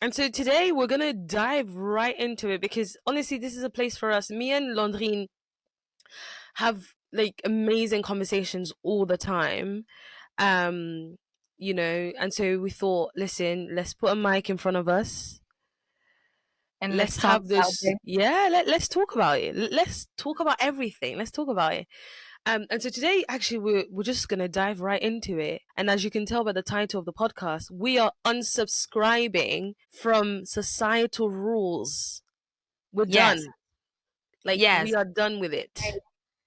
And so today we're gonna dive right into it because honestly, this is a place for us. Me and Landrine have like amazing conversations all the time. Um, and so we thought, listen, let's put a mic in front of us. And Let's let's talk have about this. it. Yeah, let's talk about it. Let's talk about everything. Let's talk about it. And so today, actually, we're just gonna dive right into it. And as you can tell by the title of the podcast, we are unsubscribing from societal rules. We're Yes. done. Like we Yes. are done with it.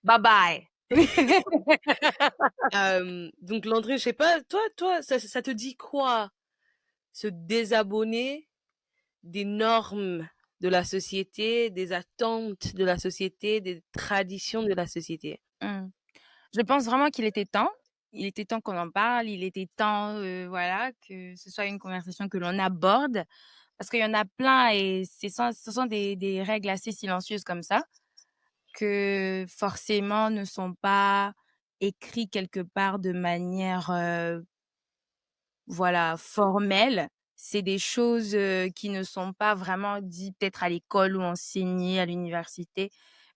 Bye bye. Donc Landry, je sais pas, toi, ça te dit quoi? Se désabonner des normes de la société, des attentes de la société, des traditions de la société. Hmm. Je pense vraiment qu'il était temps. Il était temps qu'on en parle. Il était temps, voilà, que ce soit une conversation que l'on aborde. Parce qu'il y en a plein et ce sont des règles assez silencieuses comme ça, que forcément ne sont pas écrites quelque part de manière, voilà, formelle. C'est des choses qui ne sont pas vraiment dites peut-être à l'école ou enseignées à l'université,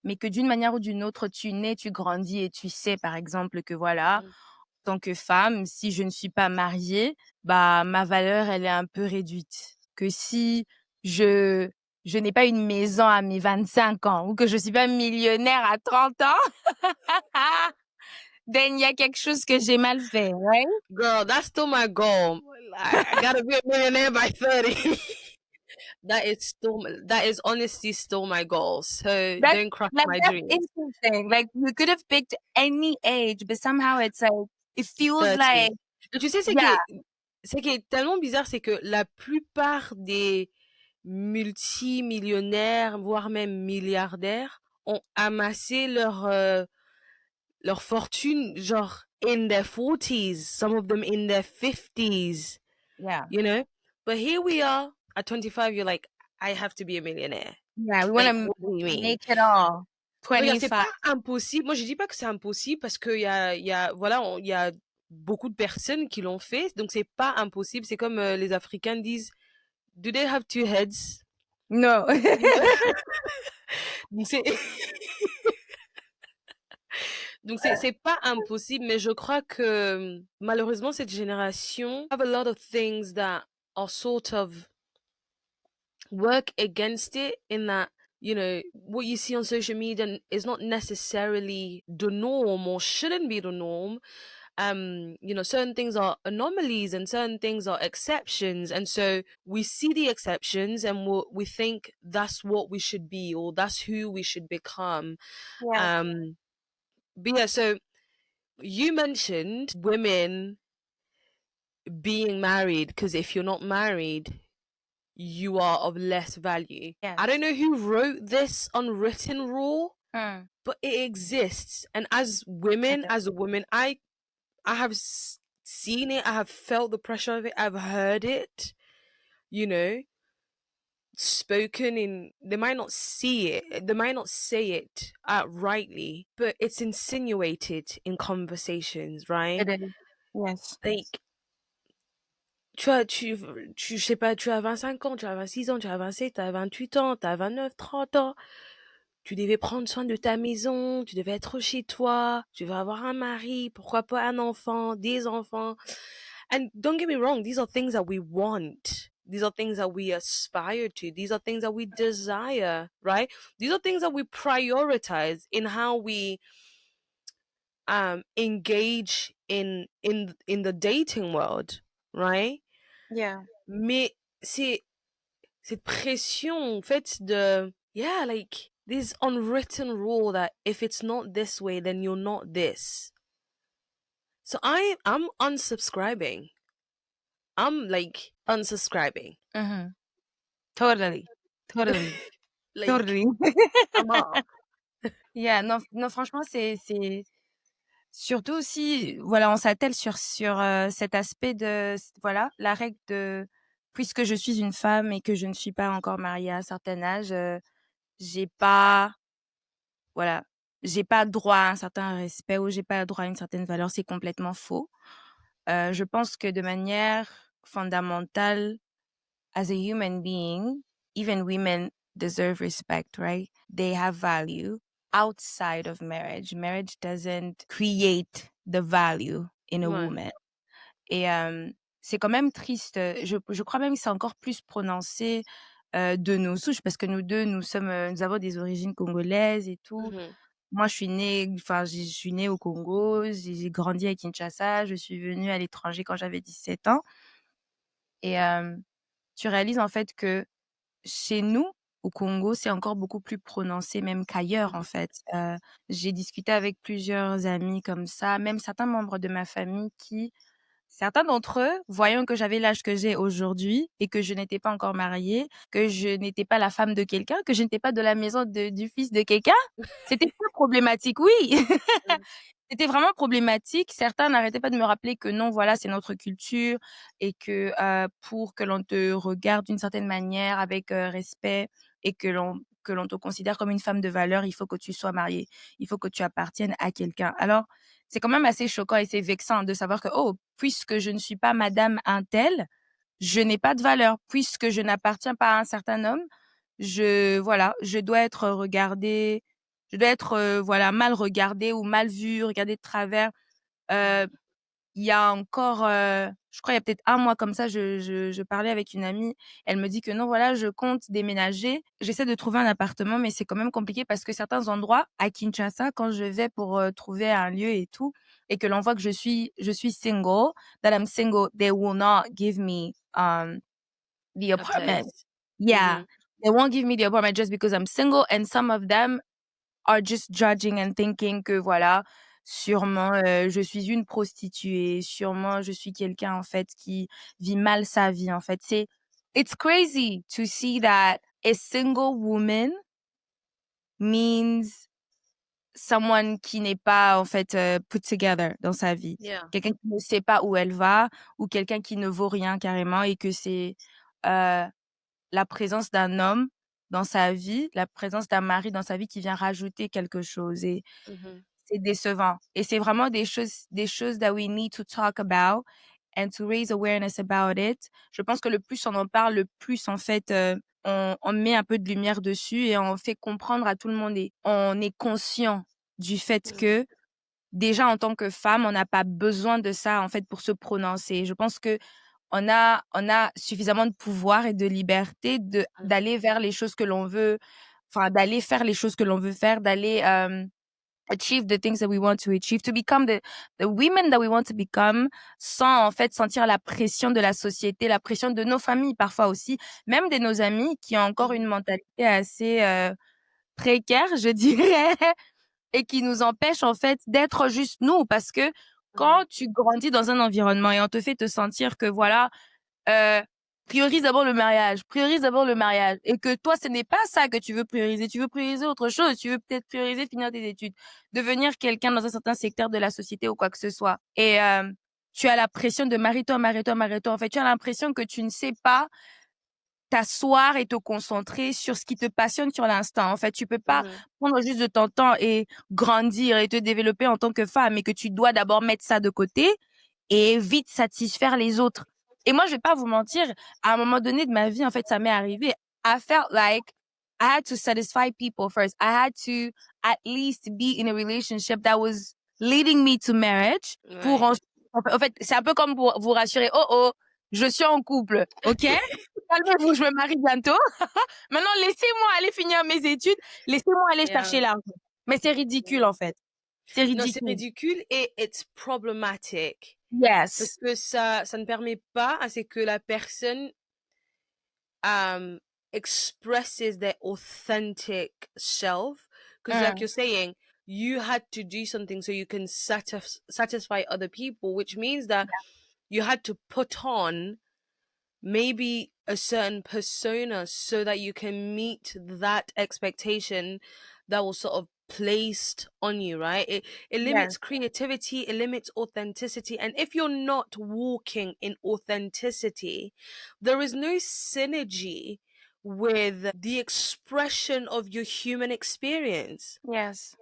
mais que d'une manière ou d'une autre, tu nais, tu grandis et tu sais, par exemple, que voilà, Mm. en tant que femme, si je ne suis pas mariée, bah ma valeur, elle est un peu réduite. Que si je je n'ai pas une maison à mes 25 ans ou que je suis pas millionnaire à 30 ans, then il y a quelque chose que j'ai mal fait, right? Girl, that's still my goal. I gotta be a millionaire by 30. That is honestly still my goal. So That's don't crush like my that's dreams. interesting. Like you could have picked any age, but somehow it's like it feels 30. like Et tu sais, yeah, ce qui est tellement bizarre, c'est que la plupart des multimillionnaires, voire même milliardaires, ont amassé leur fortune, genre, in their 40s, some of them in their 50s, yeah, you know? But here we are, at 25, you're like, I have to be a millionaire. yeah. We want Like, to what do you mean? make it all. Regarde, c'est 25. pas impossible. Moi, je dis pas que c'est impossible parce qu'il y a, voilà, il y a beaucoup de personnes qui l'ont fait, donc c'est pas impossible. C'est comme les Africains disent, do they have two heads? No. You know? Donc c'est donc c'est pas impossible, mais je crois que malheureusement cette génération have a lot of things that are sort of work against it in that what you see on social media is not necessarily the norm or shouldn't be the norm. Certain things are anomalies and certain things are exceptions, and so we see the exceptions and we think that's what we should be or that's who we should become. Yeah. But yeah, so you mentioned women being married because if you're not married, you are of less value. I don't Yes. know who wrote this unwritten rule, Mm. but it exists. And as women, Okay. as a woman, I have seen it. I have felt the pressure of it. I've heard it. You know, spoken in. They might not see it. They might not say it outrightly, but it's insinuated in conversations, right? It is. Yes. Like je sais pas, tu as 25 ans, tu as 26 ans, tu as 27, tu as 28 ans, tu as 29, 30 ans. Tu devais prendre soin de ta maison, tu devais être chez toi, tu vas avoir un mari, pourquoi pas un enfant, des enfants. And don't get me wrong, these are things that we want. These are things that we aspire to. These are things that we desire, right? These are things that we prioritize in how we engage in the dating world, right? Yeah. Mais c'est cette pression en fait de yeah, like this unwritten rule that if it's not this way then you're not this. So I'm unsubscribing. I'm like unsubscribing. Mm-hmm. Totally. Totally. Like Totally. I'm off. Yeah. Non, non, franchement, c'est surtout aussi, voilà, on s'attelle sur cet aspect de, voilà, la règle de, puisque je suis une femme et que je ne suis pas encore mariée à un certain âge, j'ai pas, voilà, j'ai pas droit à un certain respect ou j'ai pas droit à une certaine valeur. C'est complètement faux. Je pense que de manière fondamentale, as a human being, even women deserve respect, right? They have value outside of marriage. Marriage doesn't create the value in a Ouais. woman. Et c'est quand même triste. Je crois même que c'est encore plus prononcé de nos souches parce que nous deux, nous avons des origines congolaises et tout. Mhm. Moi, je suis née au Congo, j'ai grandi à Kinshasa, je suis venue à l'étranger quand j'avais 17 ans. Et tu réalises en fait que chez nous, au Congo, c'est encore beaucoup plus prononcé même qu'ailleurs en Mhm. fait. J'ai discuté avec plusieurs amis comme ça, même certains membres de ma famille qui certains d'entre eux, voyant que j'avais l'âge que j'ai aujourd'hui et que je n'étais pas encore mariée, que je n'étais pas la femme de quelqu'un, que je n'étais pas de la maison du fils de quelqu'un, c'était très problématique, oui. Mm. C'était vraiment problématique. Certains n'arrêtaient pas de me rappeler que non, voilà, c'est notre culture et que pour que l'on te regarde d'une certaine manière avec respect et que l'on te considère comme une femme de valeur, il faut que tu sois mariée, il faut que tu appartiennes à quelqu'un. Alors, c'est quand même assez choquant et c'est vexant de savoir que oh, puisque je ne suis pas madame un tel, je n'ai pas de valeur. Puisque je n'appartiens pas à un certain homme, je dois être regardée, je dois être voilà, mal regardée ou mal vue, regardée de travers. Mhm. Euh, il y a encore, je crois, il y a peut-être un mois comme ça, je parlais avec une amie. Elle me dit que non, voilà, je compte déménager. J'essaie de trouver un appartement, mais c'est quand même compliqué parce que certains endroits à Kinshasa, quand je vais pour trouver un lieu et tout, et que l'on voit que je suis single, that I'm single, they will not give me the A apartment. place. Yeah, Mhm. they won't give me the apartment just because I'm single, and some of them are just judging and thinking que voilà, sûrement je suis une prostituée, sûrement je suis quelqu'un en fait qui vit mal sa vie en fait. It's crazy to see that a single woman means someone qui n'est pas en fait put together dans sa vie. Yeah. Quelqu'un qui ne sait pas où elle va ou quelqu'un qui ne vaut rien carrément et que c'est euh, la présence d'un homme dans sa vie, la présence d'un mari dans sa vie qui vient rajouter quelque chose et Mhm. c'est décevant. Et c'est vraiment des choses that we need to talk about and to raise awareness about it. Je pense que le plus on en parle, le plus en fait on met un peu de lumière dessus et on fait comprendre à tout le monde et on est conscient du fait Mhm. que déjà en tant que femme, on n'a pas besoin de ça en fait pour se prononcer. Je pense que on a suffisamment de pouvoir et de liberté d'aller vers les choses que l'on veut, enfin d'aller faire les choses que l'on veut faire, d'aller achieve the things that we want to achieve, to become the women that we want to become, sans en fait sentir la pression de la société, la pression de nos familles parfois aussi, même de nos amis qui ont encore une Mhm. mentalité assez précaire, je dirais, et qui nous empêche en fait d'être juste nous, parce que Mhm. quand tu grandis dans un environnement et on te fait te sentir que voilà euh, priorise d'abord le mariage, et que toi, ce n'est pas ça que tu veux prioriser autre chose, tu veux peut-être prioriser finir tes études, devenir quelqu'un dans un certain secteur de la société ou quoi que ce soit. Et tu as la pression de marie-toi, marie-toi, marie-toi. En fait, tu as l'impression que tu ne sais pas t'asseoir et te concentrer sur ce qui te passionne sur l'instant. En fait, tu peux pas Mhm. prendre juste de ton temps et grandir et te développer en tant que femme, mais que tu dois d'abord mettre ça de côté et vite satisfaire les autres. Et moi, je vais pas vous mentir, à un moment donné de ma vie, en fait, ça m'est arrivé. I felt like I had to satisfy people first. I had to at least be in a relationship that was leading me to marriage pour Ouais. en fait, c'est un peu comme pour vous rassurer. Oh oh, je suis en couple, ok? Calmez-vous, je me marie bientôt. Maintenant, laissez-moi aller finir mes études. Laissez-moi aller Yeah. chercher l'argent. Mais c'est ridicule, en fait. C'est Non, c'est ridicule. ridicule et it's problematic. Parce Yes. que ça ne permet pas à ce que la personne um expresses their authentic self. Because like Mm. you're saying, you had to do something so you can satisfy other people, which means that you had to put on maybe a certain persona so that you can meet that expectation that was sort of placed on you, right? It limits Yes. creativity, it limits authenticity, and if you're not walking in authenticity, there is no synergy with the expression of your human experience, Yes.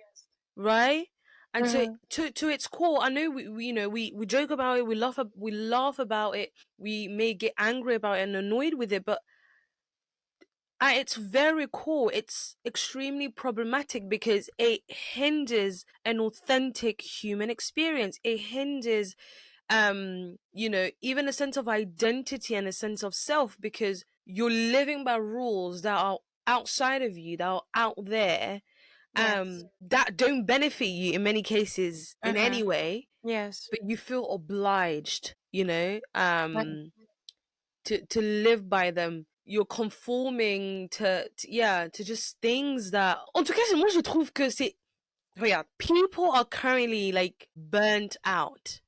right? And so to its core, I know we joke about it, we laugh about it, we may get angry about it and annoyed with it, but at its very core, it's extremely problematic because it hinders an authentic human experience. It hinders even a sense of identity and a sense of self, because you're living by rules that are outside of you, that are out there, Yes. that don't benefit you in many cases in any Mhm. way, Yes. but you feel obliged, Ouais. to live by them. You're conforming to just things that, en tout cas, moi je trouve que c'est, regarde, people are currently like burnt out,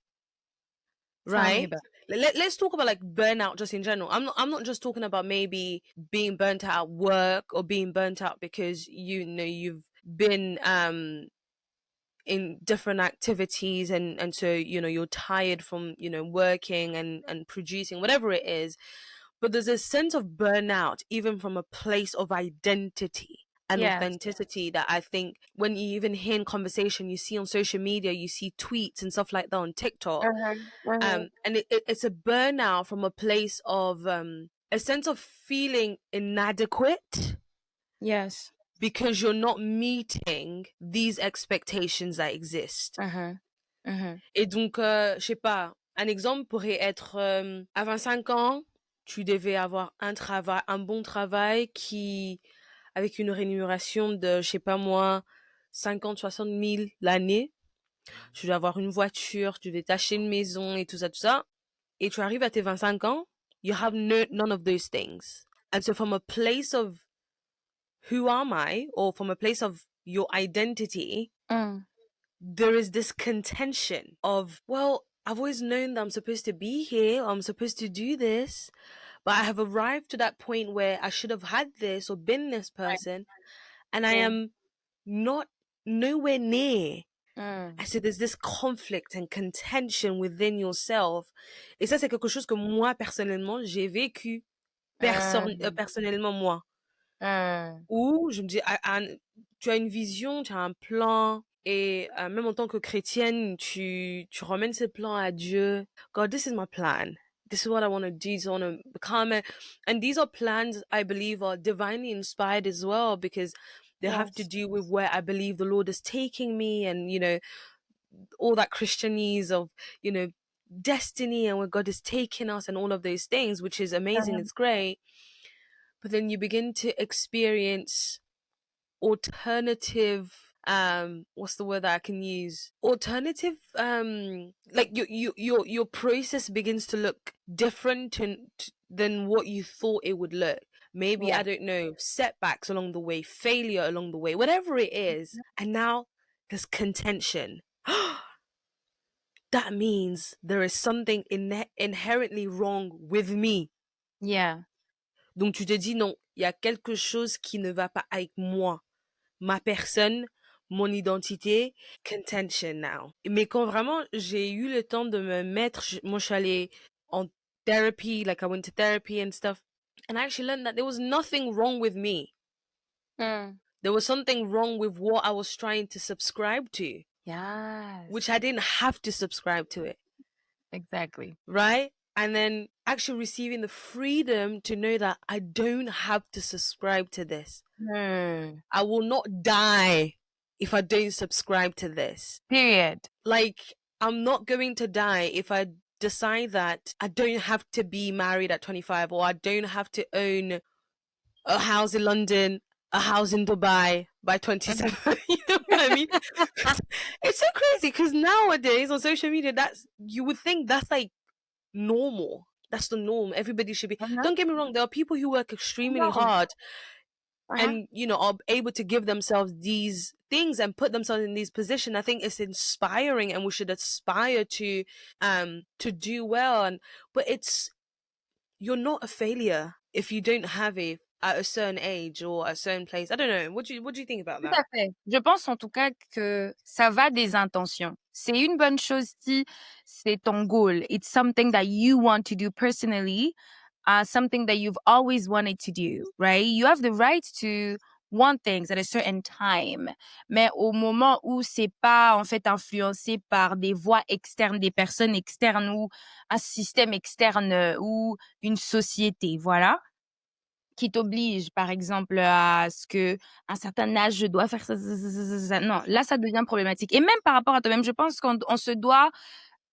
Tell me right? about Let's talk about like burnout just in general. I'm not just talking about maybe being burnt out at work, or being burnt out because you've been in different activities, and so you're tired from working and producing whatever it is. But there's a sense of burnout even from a place of identity and Yes. authenticity, that I think when you even hear in conversation, you see on social media, you see tweets and stuff like that on TikTok. Mhm. Mhm. And it's a burnout from a place of a sense of feeling inadequate Yes. because you're not meeting these expectations that exist. Mhm. Mhm. Et donc, je sais pas, un exemple pourrait être à 25 ans, tu devais avoir un bon travail avec une rémunération de, je sais pas moi, 50, 60 000 l'année. Tu dois avoir une voiture, tu devais t'acheter une maison et tout ça, tout ça. Et tu arrives à tes 25 ans, you have none of those things. And so from a place of who am I, or from a place of your identity, Mm. there is this contention of, well, I've always known that I'm supposed to be here, or I'm supposed to do this, but I have arrived to that point where I should have had this or been this Ouais. person, and I Ouais. am not nowhere near. Mm. And so there's this conflict and contention within yourself. Et ça, c'est quelque chose que moi, personnellement, j'ai vécu. Mm. Personnellement, moi. Mm. Où je me dis, tu as une vision, tu as un plan, et même en tant que chrétienne, tu ramènes ce plan à Dieu. God, this is my plan. This is what I want to do. So I want to become it. And these are plans I believe are divinely inspired as well, because they have to Yes. do with where I believe the Lord is taking me, and, all that Christianese of, destiny and where God is taking us and all of those things, which is amazing. Mhm. It's great. But then you begin to experience alternative, what's the word that I can use, alternative, like your process begins to look different than what you thought it would look. Maybe, I Yeah. don't know, setbacks along the way, failure along the way, whatever it is. And now there's contention. That means there is something inherently wrong with me. Yeah. Donc tu te dis non, il y a quelque chose qui ne va pas avec moi, ma personne, mon identité, contention now. Mais quand vraiment j'ai eu le temps de me mettre, moi je suis allée en therapy, like I went to therapy and stuff, and I actually learned that there was nothing wrong with me. Mm. There was something wrong with what I was trying to subscribe to, which Yes. I didn't have to subscribe to it, Exactly. right? And then actually receiving the freedom to know that I don't have to subscribe to this. Mm. I will not die if I don't subscribe to this. Period. Like, I'm not going to die if I decide that I don't have to be married at 25, or I don't have to own a house in London, a house in Dubai by 27. Mhm. You know what I mean? It's so crazy because nowadays on social media, you would think that's like normal. That's the norm. Everybody should be. Mhm. Don't get me wrong. There are people who work extremely No. hard Uh-huh. and are able to give themselves these things and put themselves in these positions. I think it's inspiring, and we should aspire to do well. But you're not a failure if you don't have it at a certain age or a certain place. I don't know. What do you think about Tout that? à fait. Je pense en tout cas que ça va des intentions. C'est une bonne chose si c'est ton goal. It's something that you want to do personally, something that you've always wanted to do, right? You have the right to want things at a certain time. Mais au moment où c'est pas, en fait, influencé par des voix externes, des personnes externes ou un système externe ou une société, voilà, qui t'oblige, par exemple, à ce que un certain âge, je dois faire ça, ça, ça, ça, ça, ça. Non, là, ça devient problématique. Et même par rapport à toi-même, je pense qu'on se doit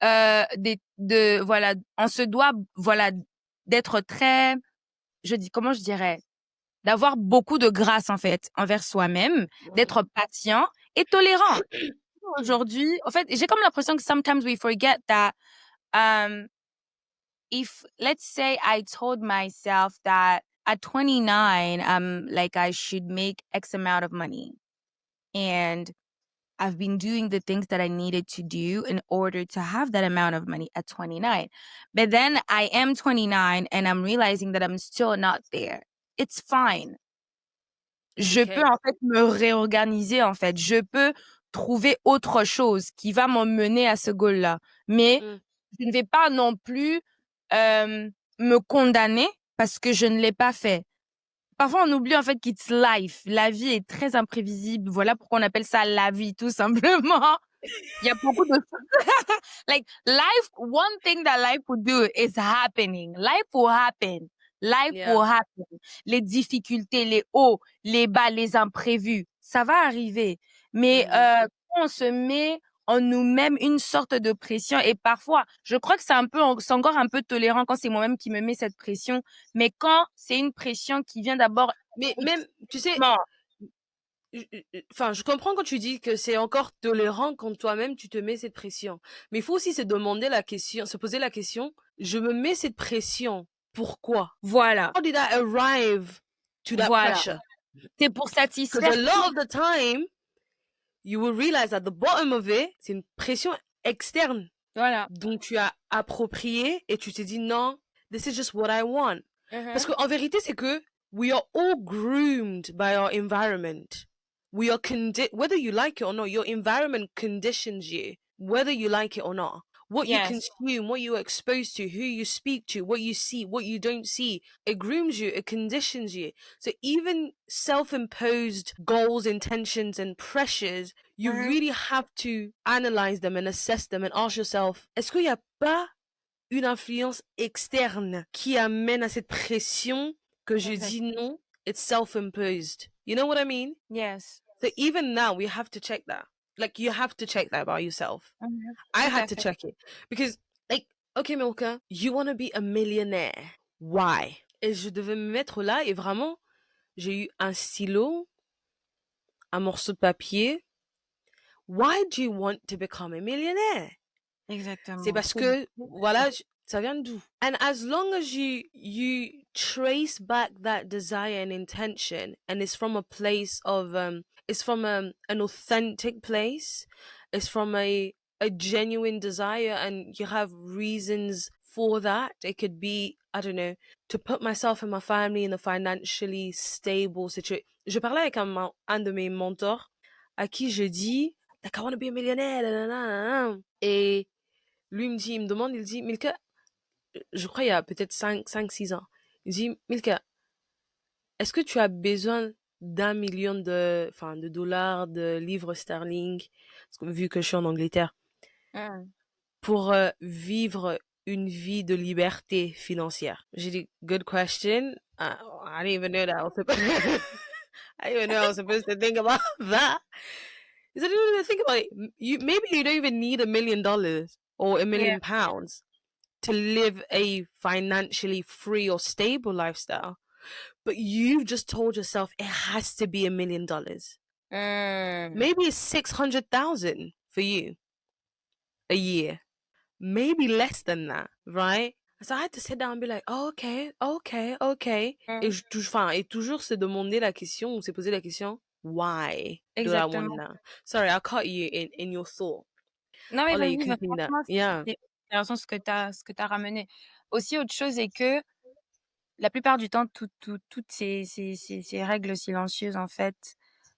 voilà, on se doit, voilà, d'être très, comment je dirais, d'avoir beaucoup de grâce, en fait, envers soi-même, Ouais. d'être patient et tolérant. Aujourd'hui, en fait, j'ai comme l'impression que sometimes we forget that, um, if, let's say I told myself that at 29, like I should make X amount of money, and I've been doing the things that I needed to do in order to have that amount of money at 29. But then I am 29 and I'm realizing that I'm still not there. It's fine. Je peux Ok. en fait me réorganiser en fait. Je peux trouver autre chose qui va m'emmener à ce goal-là. Mais Mm. je ne vais pas non plus me condamner parce que je ne l'ai pas fait. Parfois, on oublie en fait qu'it's life. La vie est très imprévisible. Voilà pourquoi on appelle ça la vie, tout simplement. Il y a beaucoup de like life, one thing that life will do is happening. Life will happen. Life Yeah. will happen. Les difficultés, les hauts, les bas, les imprévus, ça va arriver. Mais Mhm. quand on se met en nous-mêmes une sorte de pression et parfois, je crois que c'est encore un peu tolérant quand c'est moi-même qui me mets cette pression. Mais quand c'est une pression qui vient d'abord Mais même, tu sais, extrêmement, enfin, je comprends quand tu dis que c'est encore tolérant quand toi-même tu te mets cette pression. Mais il faut aussi se demander la question, se poser la question, je me mets cette pression, pourquoi? voilà, How did I arrive to that voilà. pressure? C'est pour Because a satisfaire lot qui? of the time, you will realize at the bottom of it, c'est une pression externe Voilà. dont tu as approprié et tu t'es dit non, this is just what I want. Parce Mhm. qu'en vérité, c'est que we are all groomed by our environment. We are whether you like it or not, your environment conditions you, whether you like it or not. What you Yes. consume, what you're exposed to, who you speak to, what you see, what you don't see, it grooms you, it conditions you. So even self-imposed goals, intentions, and pressures, you Mhm. really have to analyze them and assess them and ask yourself, est-ce qu'il n'y a pas une influence externe qui amène à cette pression que je dis Exactly. non, it's self-imposed. You know what I mean? Yes. So even now, we have to check that. Like, you have to check that about yourself. Mhm. I Tout had à to fait. check it. Because, like, okay, Milka, you want to be a millionaire. Why? Et je devais me mettre là et vraiment, j'ai eu un stylo, un morceau de papier. Why do you want to become a millionaire? C'est Exactement. parce que, voilà, ça vient d'où? And as long as you trace back that desire and intention, and it's from a place of it's from an authentic place, it's from a genuine desire, and you have reasons for that. It could be, I don't know, to put myself and my family in a financially stable situation. Je parlais avec un de mes mentors à qui je dis, like, I want to be a millionaire, nanana, nanana. Et lui me dit, il me demande, il dit, Milka, je crois il y a peut-être 6 ans, il dit, Milka, est-ce que tu as besoin d'1 million enfin, de dollars, de livres sterling, parce que, vu que je suis en Angleterre, Mm. pour vivre une vie de liberté financière? J'ai dit, good question. I didn't even know that. I was supposed I didn't even know I was supposed to think about that. He said, "No, no, no, think about it. Maybe you don't even need $1 million or a Yeah. million pounds to live a financially free or stable lifestyle. But you've just told yourself it has to be $1 million. Mm. Maybe it's 600,000 for you a year. Maybe less than that, right? So I had to sit down and be like, oh, okay, okay, okay. Mm. Enfin, et toujours se demander la question, ou se poser la question, why do I want Exactement. that? Sorry, I caught you in your thought. Non, mais I'll let you vas-y, continue that. franchement, Yeah. c'est intéressant ce que t'as ramené. Aussi, autre chose est que la plupart du temps, toutes ces règles silencieuses, en fait,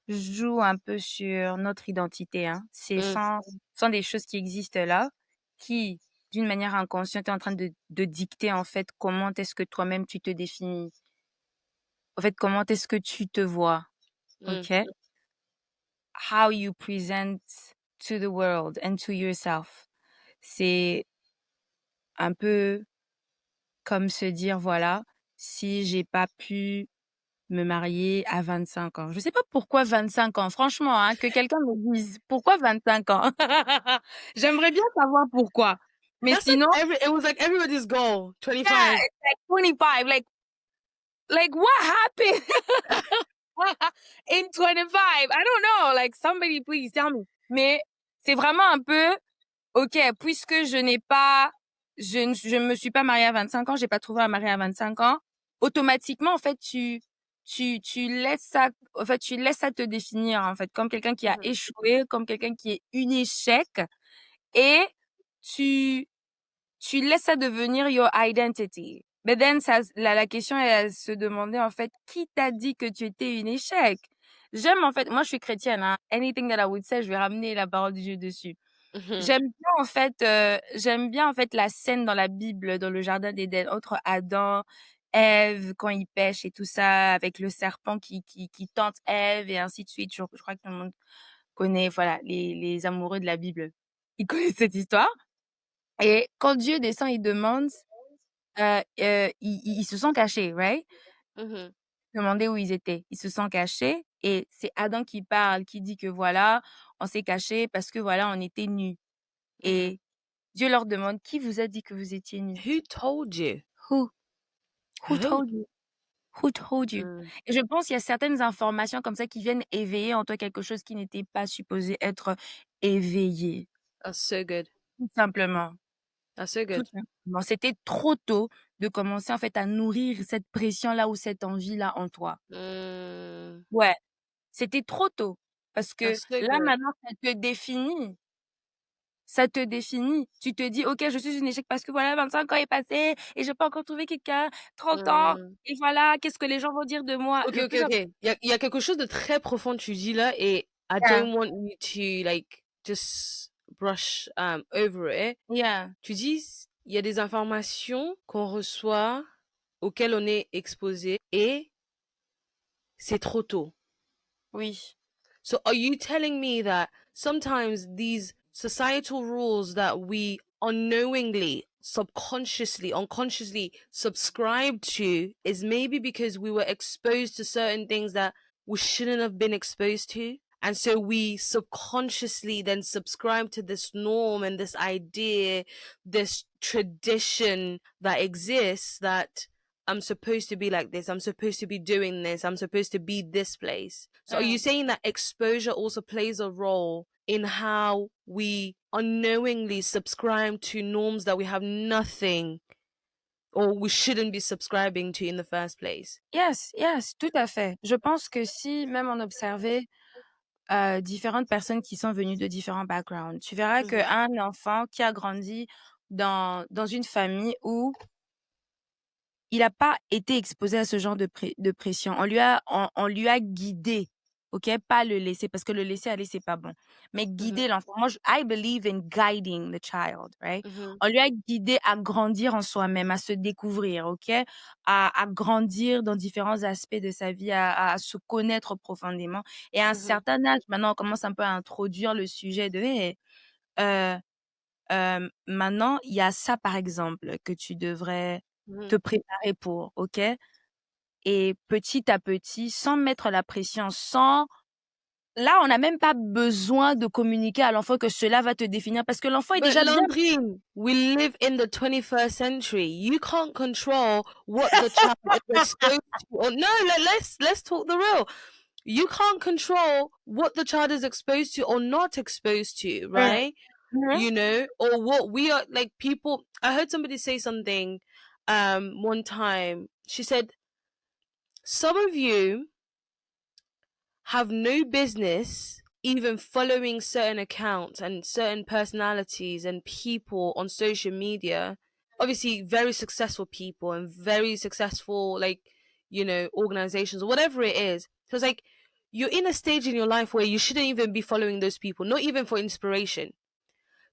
jouent un peu sur notre identité, hein. C'est Mm. sans des choses qui existent là, qui, d'une manière inconsciente, est en train de dicter, en fait, comment est-ce que toi-même tu te définis. En fait, comment est-ce que tu te vois. Mm. OK? How you present to the world and to yourself. C'est un peu comme se dire, voilà, si j'ai pas pu me marier à 25 ans. Je sais pas pourquoi 25 ans, franchement, hein, que quelqu'un me dise pourquoi 25 ans. J'aimerais bien savoir pourquoi. Mais That's like sinon, it was like everybody's goal, yeah, 25. it's like 25. Like what happened in 25? I don't know. Like somebody please tell me. Mais c'est vraiment un peu, OK, puisque je me suis pas mariée à 25 ans, j'ai pas trouvé un mari à 25 ans, automatiquement, en fait, tu laisses ça, en fait, tu laisses ça te définir, en fait, comme quelqu'un qui a Mhm. échoué, comme quelqu'un qui est un échec, et tu, tu laisses ça devenir your identity. Mais then, la question est à se demander, en fait, qui t'a dit que tu étais un échec? J'aime, en fait, moi, je suis chrétienne, hein. Anything that I would say, je vais ramener la parole de Dieu dessus. Mhm. J'aime bien en fait la scène dans la Bible, dans le jardin d'Éden, entre Adam, Ève quand ils pêchent et tout ça, avec le serpent qui tente Ève et ainsi de suite. Je crois que tout le monde connaît, voilà, les amoureux de la Bible. Ils connaissent cette histoire. Et quand Dieu descend, il demande, ils se sont cachés, right? Mhm. Demander où ils étaient. Ils se sont cachés et c'est Adam qui parle, qui dit que voilà, on s'est cachés parce que voilà, on était nus. Mhm. Et Dieu leur demande, qui vous a dit que vous étiez nus? Who told you? Who? Who Who? told you? Who told you? Mm. Et je pense qu'il y a certaines informations comme ça qui viennent éveiller en toi quelque chose qui n'était pas supposé être éveillé. That's so good. Tout simplement. That's so Tout good. simplement. C'était trop tôt de commencer en fait à nourrir cette pression-là ou cette envie-là en toi. Mm. Ouais. C'était trop tôt. Parce que That's so là, good. maintenant, ça te définit. Ça te définit. Tu te dis, OK, je suis une échec parce que voilà, 25 ans est passé et j'ai pas encore trouvé quelqu'un, 30 ans, Mm. et voilà, qu'est-ce que les gens vont dire de moi? Ok, Le ok, plus ok. Il y a quelque chose de très profond que tu dis là et I important. don't want you to like just brush over it. Yeah. Tu dis, il y a des informations qu'on reçoit, auxquelles on est exposé et c'est trop tôt. Oui. So are you telling me that sometimes these societal rules that we unknowingly, subconsciously, unconsciously subscribe to is maybe because we were exposed to certain things that we shouldn't have been exposed to? And so we subconsciously then subscribe to this norm and this idea, this tradition that exists that I'm supposed to be like this. I'm supposed to be doing this. I'm supposed to be this place. So, are you Mm. saying that exposure also plays a role in how we unknowingly subscribe to norms that we have nothing or we shouldn't be subscribing to in the first place? Yes, yes, tout à fait. Je pense que si même on observait différentes personnes qui sont venues de différents backgrounds, tu verras Mhm, qu'un enfant qui a grandi dans une famille où il a pas été exposé à ce genre de pression. On lui a guidé, OK? Pas le laisser, parce que le laisser aller, c'est pas bon. Mais mhm, guider l'enfant. Moi, I believe in guiding the child, right? mhm, On lui a guidé à grandir en soi-même, à se découvrir, OK? À grandir dans différents aspects de sa vie, à se connaître profondément. Et à un mhm, certain âge, maintenant, on commence un peu à introduire le sujet de, hey, euh, maintenant, il y a ça, par exemple, que tu devrais te mhm. préparer pour, OK? Et petit à petit, sans mettre la pression, sans là, on n'a même pas besoin de communiquer à l'enfant que cela va te définir parce que l'enfant est But déjà bien. Landrine, we live in the 21st century. You can't control what the child is exposed to. Or no, let's talk the real. You can't control what the child is exposed to or not exposed to, Mmh. right? Mmh. You know, or what we are like people. I heard somebody say something one time. She said, some of you have no business even following certain accounts and certain personalities and people on social media. Obviously, very successful people and very successful, like, you know, organizations or whatever it is. So it's like you're in a stage in your life where you shouldn't even be following those people, not even for inspiration,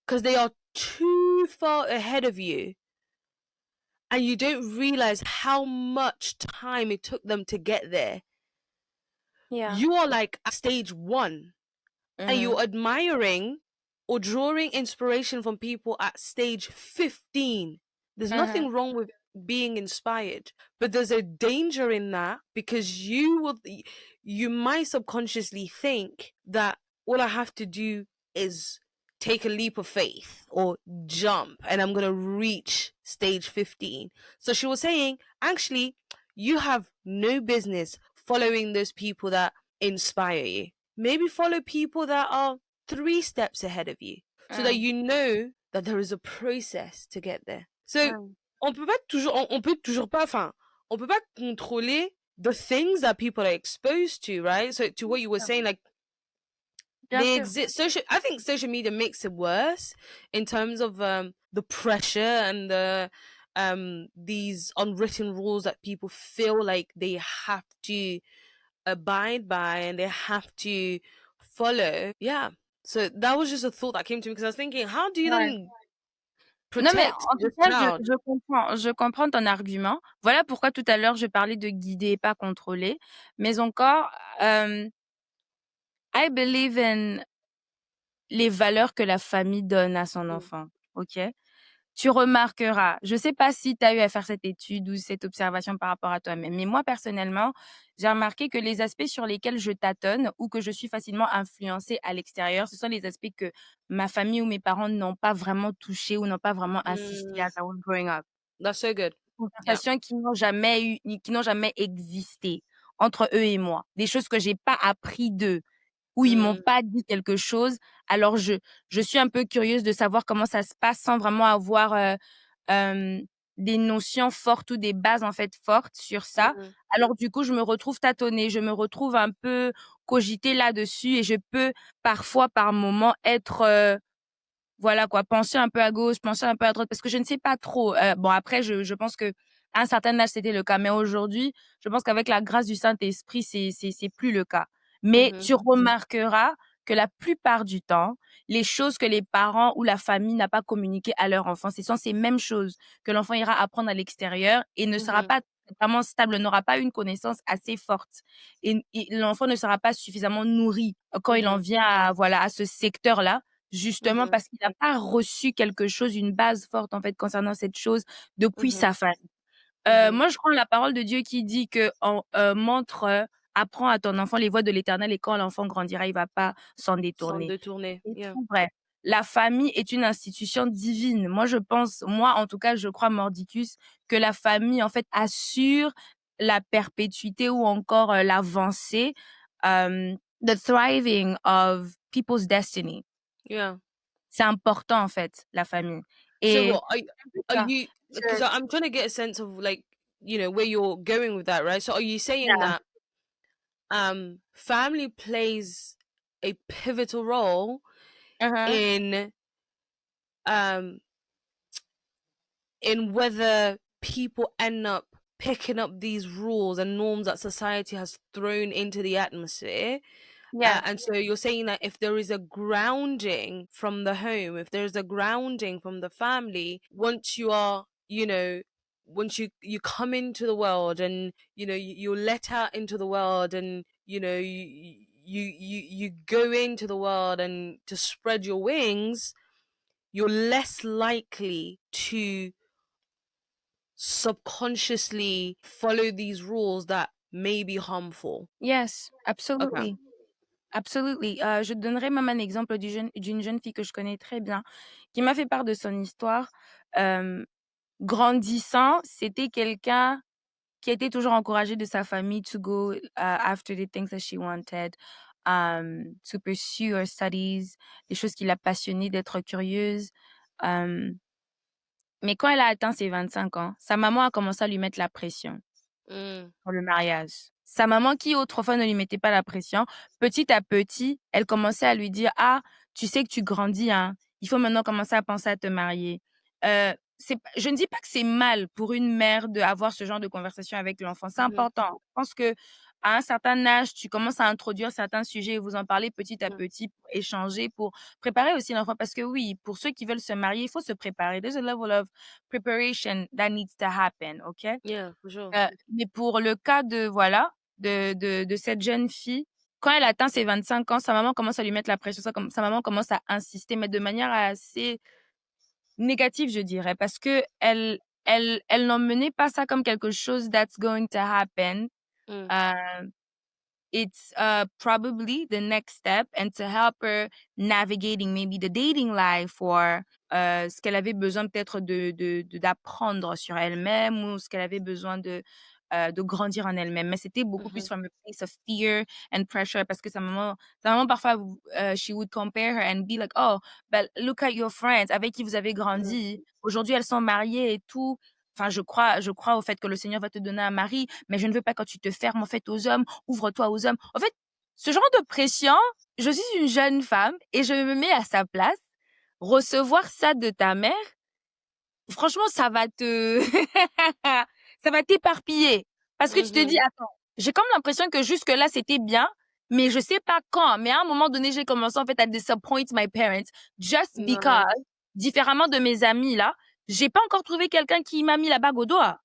because they are too far ahead of you and you don't realize how much time it took them to get there. Yeah. You are like at stage one, and Mhm. you're admiring or drawing inspiration from people at stage 15. There's Mhm. nothing wrong with being inspired, but there's a danger in that because you might subconsciously think that all I have to do is take a leap of faith or jump and I'm going to reach stage 15. So she was saying, actually, you have no business following those people that inspire you. Maybe follow people that are 3 steps ahead of you so that Mm. you know that there is a process to get there. So, Mm. on peut toujours pas, enfin, on peut pas contrôler the things that people are exposed to, right? So, to what you were saying, like, Bien they sûr. exist. I think social media makes it worse in terms of the pressure and these unwritten rules that people feel like they have to abide by and they have to follow. Yeah. So that was just a thought that came to me because I was thinking, how do you Ouais. then Non, mais protect en tout your cas, child? je comprends ton argument. Voilà pourquoi tout à l'heure je parlais de guider, pas contrôler. Mais encore, I believe in les valeurs que la famille donne à son Mm, enfant, OK? Tu remarqueras, je sais pas si tu as eu à faire cette étude ou cette observation par rapport à toi-même, mais moi personnellement, j'ai remarqué que les aspects sur lesquels je tâtonne ou que je suis facilement influencée à l'extérieur, ce sont les aspects que ma famille ou mes parents n'ont pas vraiment touchés ou n'ont pas vraiment insisté mm, as I was growing up. that's so good. Yeah. Conversations qui n'ont jamais existé entre eux et moi. Des choses que j'ai pas appris d'eux, où ils m'ont Mm, pas dit quelque chose. Alors je suis un peu curieuse de savoir comment ça se passe sans vraiment avoir, des notions fortes ou des bases, en fait, fortes sur ça. mm, Alors du coup, je me retrouve tâtonner, je me retrouve un peu cogiter là-dessus et je peux parfois, par moments, être, voilà quoi, pencher un peu à gauche, pencher un peu à droite parce que je ne sais pas trop. Bon après je pense que à un certain âge, c'était le cas, mais aujourd'hui, je pense qu'avec la grâce du Saint-Esprit, c'est plus le cas. Mais mhm, tu remarqueras que la plupart du temps, les choses que les parents ou la famille n'a pas communiquées à leur enfant, ce sont ces mêmes choses que l'enfant ira apprendre à l'extérieur et ne sera mhm, pas vraiment stable, n'aura pas une connaissance assez forte et l'enfant ne sera pas suffisamment nourri quand il en mhm, vient à voilà, à ce secteur-là. Justement mhm, parce qu'il n'a pas reçu quelque chose, une base forte en fait concernant cette chose depuis mhm, sa famille. mhm. Moi je crois en la parole de Dieu qui dit que montre, apprends à ton enfant les voies de l'Éternel et quand l'enfant grandira, il va pas s'en Sans détourner. détourner. Et Yeah. c'est vrai. La famille est une institution divine. Moi je pense, moi en tout cas je crois mordicus que la famille en fait assure la perpétuité ou encore, l'avancée, the thriving of people's destiny. Yeah. C'est important en fait, la famille So et what are ça, you? Because je I'm trying to get a sense of like where you're going with that, right? So are you saying yeah. that family plays a pivotal role Uh-huh. in um whether people end up picking up these rules and norms that society has thrown into the atmosphere. Yeah. And so you're saying that if there is a grounding from the home, if there's a grounding from the family, once you are, once you come into the world and you're let out into the world and you go into the world and to spread your wings, you're less likely to subconsciously follow these rules that may be harmful. Yes, Okay. absolutely, absolutely. Je te donnerai même un exemple d'une jeune fille que je connais très bien, qui m'a fait part de son histoire. Hem, Grandissant, c'était quelqu'un qui était toujours encouragé de sa famille to go, after the things that she wanted, to pursue her studies, les choses qui la passionnaient, d'être curieuse. Hem Mais quand elle a atteint ses 25 ans, sa maman a commencé à lui mettre la pression Mm, pour le mariage. Sa maman qui autrefois ne lui mettait pas la pression, petit à petit, elle commençait à lui dire: «Ah, tu sais que tu grandis, hein, il faut maintenant commencer à penser à te marier». C'est p Je ne dis pas que c'est mal pour une mère d'avoir ce genre de conversation avec l'enfant, c'est mhm, important. Je pense qu'à un certain âge, tu commences à introduire certains sujets et vous en parlez petit à mhm. petit pour échanger, pour préparer aussi l'enfant parce que oui, pour ceux qui veulent se marier, il faut se préparer. There's a level of preparation that needs to happen, OK? Yeah, for sure. Mais pour le cas de voilà, de cette jeune fille. Quand elle atteint ses 25 ans, sa maman commence à lui mettre la pression, sa maman commence à insister, mais de manière assez négative, je dirais, parce que elle n'emmenait pas ça comme quelque chose that's going to happen. Mm. It's probably the next step, and to help her navigating maybe the dating life, or ce qu'elle avait besoin peut-être d'apprendre sur elle-même, ou ce qu'elle avait besoin de grandir en elle-même. Mais c'était beaucoup plus Mhm. from a place of fear and pressure, parce que sa maman parfois, she would compare her and be like, oh, but look at your friends avec qui vous avez Mm. grandi. Aujourd'hui, elles sont mariées et tout. Enfin, je crois au fait que le Seigneur va te donner un mari, mais je ne veux pas quand tu te fermes, en fait, aux hommes. Ouvre-toi aux hommes. En fait, ce genre de pression, je suis une jeune femme et je me mets à sa place. Recevoir ça de ta mère, franchement, ça va ça va t'éparpiller. Parce que tu te dis, Mhm. attends, j'ai comme l'impression que jusque-là, c'était bien, mais je sais pas quand. Mais à un moment donné, j'ai commencé, en fait, à disappoint my parents just because, Ouais. différemment de mes amis, là, j'ai pas encore trouvé quelqu'un qui m'a mis la bague au doigt.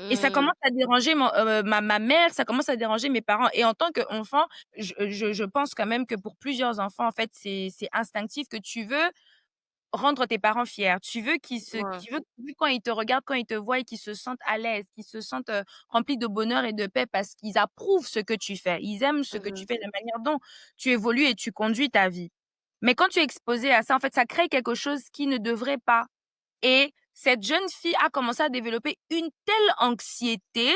Et ça Mm. commence à déranger ma mère, ça commence à déranger mes parents. Et en tant qu'enfant, je pense quand même que pour plusieurs enfants, en fait, c'est instinctif, que tu veux rendre tes parents fiers. Ouais. Tu veux que quand ils te regardent, quand ils te voient, qu'ils se sentent à l'aise, qu'ils se sentent remplis de bonheur et de paix, parce qu'ils approuvent ce que tu fais. Ils aiment ce que tu Mhm. fais, la manière dont tu évolues et tu conduis ta vie. Mais quand tu es exposé à ça, en fait, ça crée quelque chose qui ne devrait pas. Et cette jeune fille a commencé à développer une telle anxiété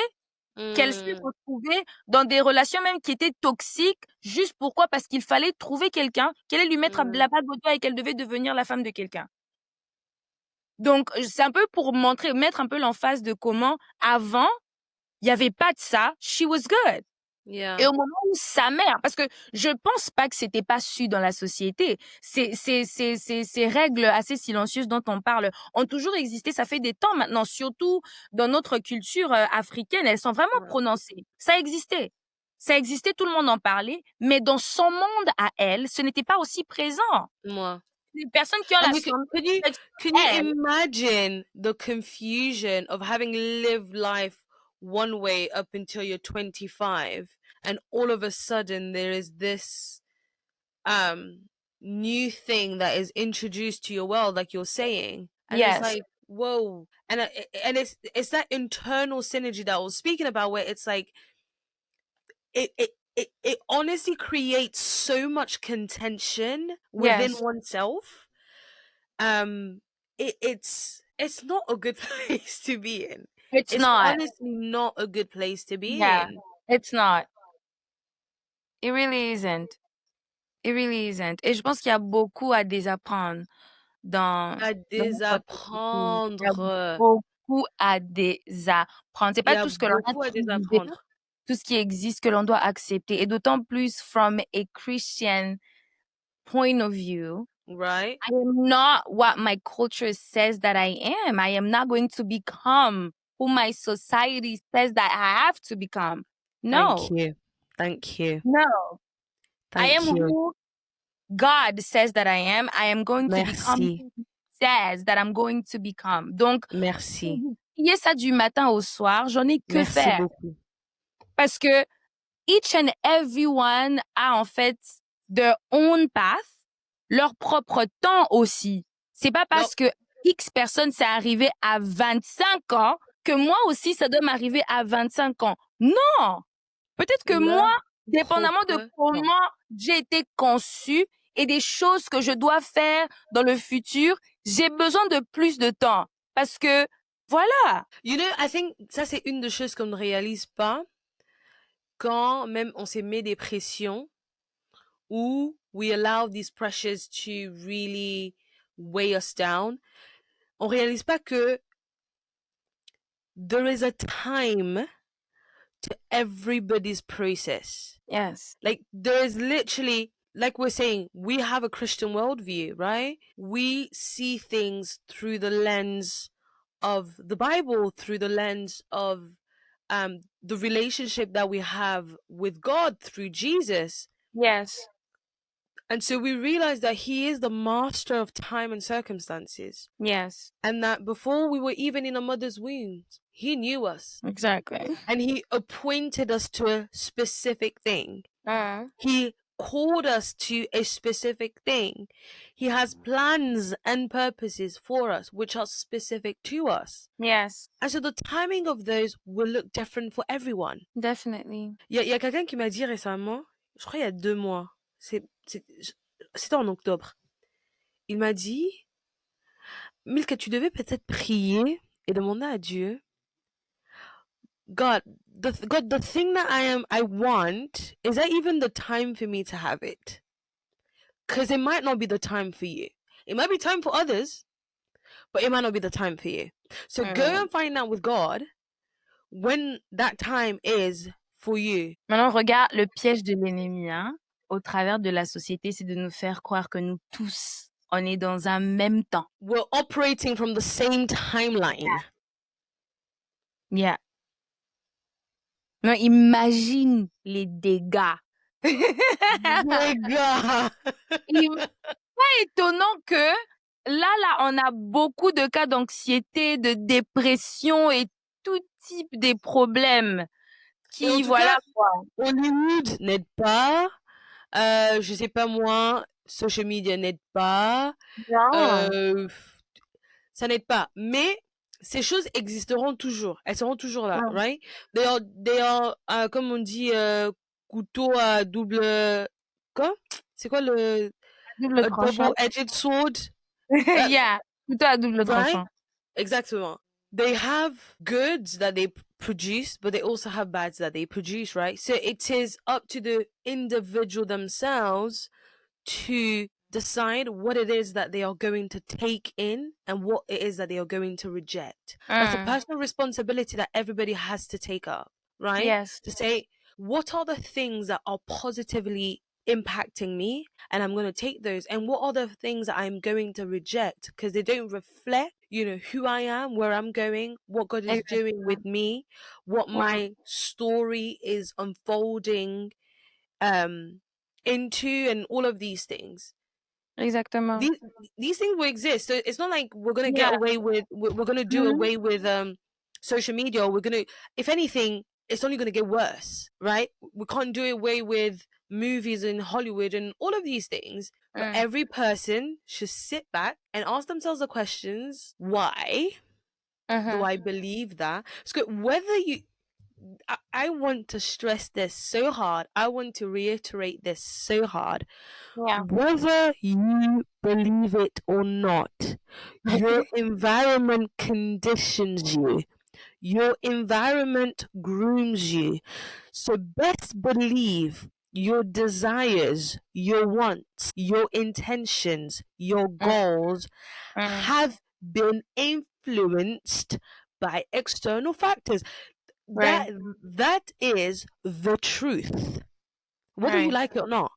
qu'elle s'est Mm. retrouvée dans des relations même qui étaient toxiques. Juste pourquoi? Parce qu'il fallait trouver quelqu'un qui allait lui mettre la Mm. bague au doigt et qu'elle devait devenir la femme de quelqu'un. Donc, c'est un peu pour mettre un peu l'emphase de comment, avant, il y avait pas de ça. She was good. Et Yeah. au moment où sa mère, parce que je pense pas que c'était pas su dans la société. Ces règles assez silencieuses dont on parle ont toujours existé. Ça fait des temps maintenant, surtout dans notre culture africaine. Elles sont vraiment Ouais. prononcées. Ça existait. Ça existait, tout le monde en parlait. Mais dans son monde à elle, ce n'était pas aussi présent. Moi. Les personnes qui ont And la you can, santé, can you can you elle, imagine the confusion of having lived life one way up until you're 25, and all of a sudden there is this um new thing that is introduced to your world, like you're saying, and it's yes, like, whoa. And it's that internal synergy that I was speaking about, where it's like it honestly creates so much contention within yes, oneself. It's not a good place to be in. it's It's not. honestly not a good place to be Yeah, in. it's not. It really isn't. It really isn't. Et je pense qu'il y a beaucoup à désapprendre dans, À dans notre culture. Il y a désapprendre. beaucoup à désapprendre. C'est Il y pas a tout ce que l'on a beaucoup à trouvé, désapprendre. tout ce qui existe que l'on doit accepter. Et d'autant plus from a Christian point of view. Right? I am not what my culture says that I am. I am not going to become who my society says that I have to become. Thank No, you. Thank you. no. I am Thank you. who God says that I am. I am going to become Merci. who He says that I'm going to become. Donc, Merci. prier ça du matin au soir, j'en ai que Merci faire. beaucoup. Parce que each and everyone a en fait their own path, leur propre temps aussi. C'est pas Non, parce que X personne s'est arrivé à 25 ans que moi aussi ça doit m'arriver à 25 ans. Non! Peut-être que leur moi, dépendamment de propre temps. comment j'ai été conçue et des choses que je dois faire dans le futur, j'ai besoin de plus de temps. Parce que, voilà. You know, I think ça c'est une des choses qu'on ne réalise pas quand même on se met des pressions, ou we allow these pressures to really weigh us down. On réalise pas que there is a time to everybody's process. Yes. Like there is literally, like we're saying, we have a Christian worldview, right? We see things through the lens of the Bible, through the lens of the relationship that we have with God through Jesus. Yes. And so we realize that He is the master of time and circumstances. Yes. And that before we were even in a mother's womb, He knew us. Exactly. And he appointed us to a specific thing. He called us to a specific thing. He has plans and purposes for us, which are specific to us. Yes, And so the timing of those will look different for everyone. definitely. Il y a quelqu'un qui m'a dit récemment, je crois il y a 2 mois, c'était en octobre. Il m'a dit, Milka, tu devais peut-être prier et demander à Dieu, God, the thing that I want, is that even the time for me to have it? Because it might not be the time for you. It might be time for others, but it might not be the time for you. So go and find out with God when that time is for you. Maintenant, regarde le piège de l'ennemi, hein, au travers de la société, c'est de nous faire croire que nous tous, on est dans un même temps. We're operating from the same timeline. Yeah. Non, imagine les dégâts. My God. Pas étonnant que là, on a beaucoup de cas d'anxiété, de dépression et tout type de problèmes Et en qui, tout voilà cas, quoi. Hollywood n'aide pas. Je sais pas moi, social media n'aide pas. Non. Ça n'aide pas. Mais ces choses existeront toujours. Elles seront toujours là, Ouais. right? They are comme on dit, couteau à double... Quoi? C'est quoi le... Double A tranchant. double-edged sword? Yeah, plutôt à double Right? tranchant. Exactement. They have goods that they produce, but they also have bads that they produce, right? So it is up to the individual themselves to decide what it is that they are going to take in and what it is that they are going to reject. That's a personal responsibility that everybody has to take up, right? Yes. To say, what are the things that are positively impacting me, and I'm going to take those, and what are the things that I'm going to reject because they don't reflect, who I am, where I'm going, what God is doing with me, what my story is unfolding into, and all of these things. Exactement. These things will exist. So it's not like we're gonna get away with, we're gonna do away with social media, or we're gonna, if anything, it's only gonna get worse, right? We can't do away with movies in Hollywood and all of these things. But every person should sit back and ask themselves the questions: why do I believe that? So whether I want to stress this so hard. I want to reiterate this so hard. Yeah. Whether you believe it or not, your environment conditions you. Your environment grooms you. So best believe your desires, your wants, your intentions, your goals have been influenced by external factors. Right. That is the truth, whether you like it or not.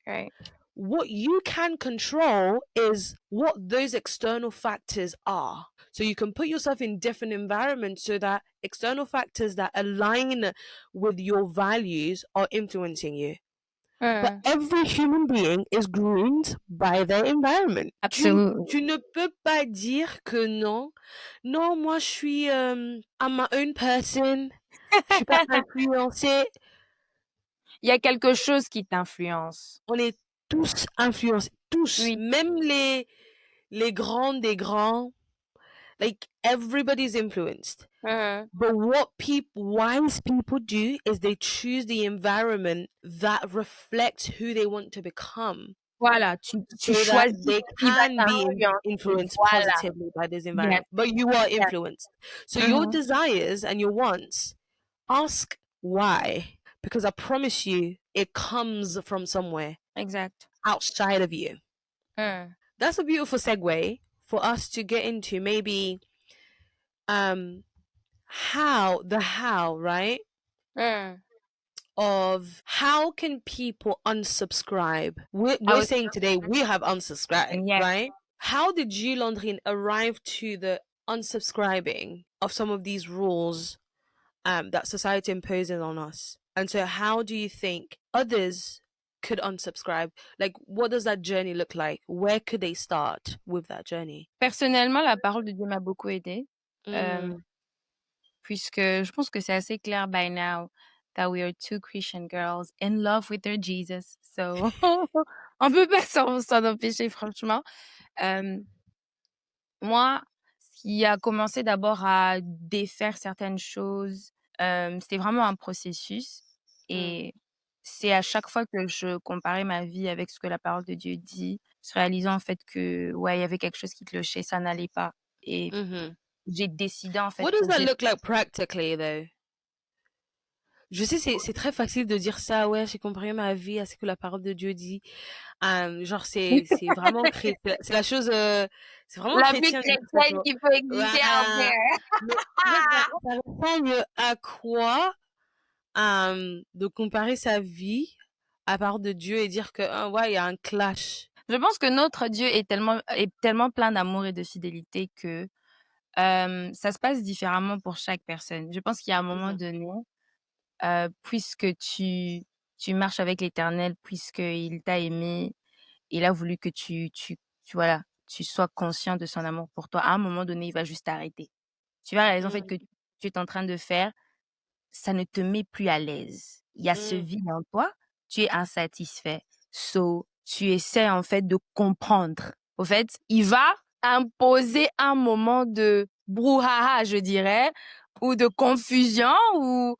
Right. What you can control is what those external factors are. So you can put yourself in different environments so that external factors that align with your values are influencing you. But every human being is groomed by their environment. Absolutely. Tu ne peux pas dire que non. Non, moi je suis I'm my own person. Je suis pas influencée. Il y a quelque chose qui t'influence. On est tous influencés, tous, Oui. même les grands des grands. Like everybody's influenced. But what wise people do is they choose the environment that reflects who they want to become. Voilà, tu So that choisis they qui va can be t'influencer. influenced Voilà. positively by this environment. But you are influenced. So your desires and your wants, ask why. Because I promise you, it comes from somewhere Exact. outside of you. That's a beautiful segue for us to get into maybe how, right? Of how can people unsubscribe? We're saying today we have unsubscribed, right? How did you, Landrine, arrive to the unsubscribing of some of these rules that society imposes on us? And so how do you think others could unsubscribe? Like, what does that journey look like? Where could they start with that journey? Personnellement, la parole de Dieu m'a beaucoup aidée. puisque je pense que c'est assez clair by now that we are two Christian girls in love with their Jesus. So, on peut pas s'en empêcher, franchement. Euh, Moi, ce qui a commencé d'abord à défaire certaines choses, c'était vraiment un processus. Mm. Et c'est à chaque fois que je comparais ma vie avec ce que la parole de Dieu dit, je réalisais en fait que, ouais, il y avait quelque chose qui clochait, ça n'allait pas. Et Mhm. j'ai décidé en fait What does que that j'ai... look like practically, though? Je sais, c'est très facile de dire ça. Ouais, j'ai comparé ma vie à ce que la parole de Dieu dit. Genre, c'est vraiment chrétien. C'est la chose, c'est vraiment La plus chrétien de dire ça, tu chrétienne vois. qui peut exister out Ouais. there. Mais en fait, ça ressemble à quoi, de comparer sa vie à la parole de Dieu et dire que, ah, ouais, il y a un clash. Je pense que notre Dieu est tellement plein d'amour et de fidélité que ça se passe différemment pour chaque personne. Je pense qu'il y a un moment Mhm. donné, puisque tu marches avec l'Éternel, puisqu'il t'a aimé, il a voulu que voilà, tu sois conscient de son amour pour toi. À un moment donné, il va juste t'arrêter. Tu vas réaliser en fait Mm, que tu es en train de faire, ça ne te met plus à l'aise. Il y a ce mm, vide en toi, tu es insatisfait. So, tu essaies en fait de comprendre. Au fait, il va imposer un moment de brouhaha, je dirais, ou de confusion, où